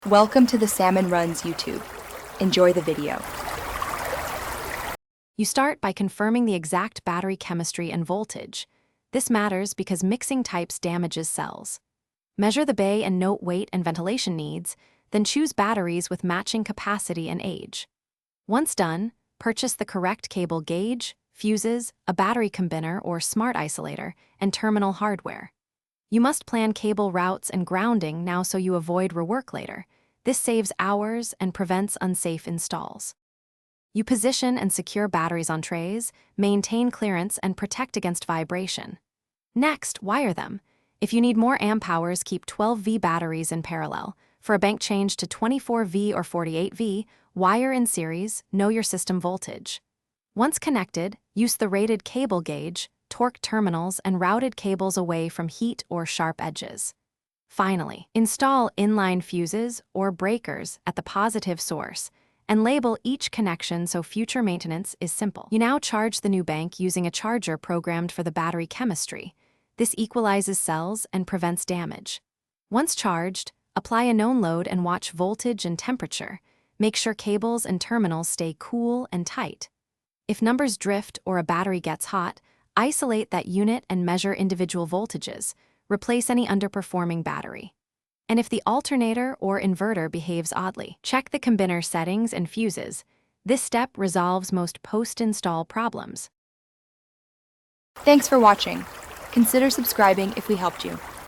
Welcome to the Salmon Runs YouTube. Enjoy the video. You start by confirming the exact battery chemistry and voltage. This matters because mixing types damages cells. Measure the bay and note weight and ventilation needs, then choose batteries with matching capacity and age. Once done, purchase the correct cable gauge, fuses, a battery combiner or smart isolator, and terminal hardware. You must plan cable routes and grounding now so you avoid rework later. This saves hours and prevents unsafe installs. You position and secure batteries on trays, maintain clearance, and protect against vibration. Next, wire them. If you need more amp hours, keep 12V batteries in parallel. For a bank change to 24V or 48V, wire in series, know your system voltage. Once connected, use the rated cable gauge, torque terminals, and routed cables away from heat or sharp edges. Finally, install inline fuses or breakers at the positive source and label each connection so future maintenance is simple. You now charge the new bank using a charger programmed for the battery chemistry. This equalizes cells and prevents damage. Once charged, apply a known load and watch voltage and temperature. Make sure cables and terminals stay cool and tight. If numbers drift or a battery gets hot, isolate that unit and measure individual voltages. Replace any underperforming battery. And if the alternator or inverter behaves oddly, check the combiner settings and fuses. This step resolves most post-install problems. Thanks for watching. Consider subscribing if we helped you.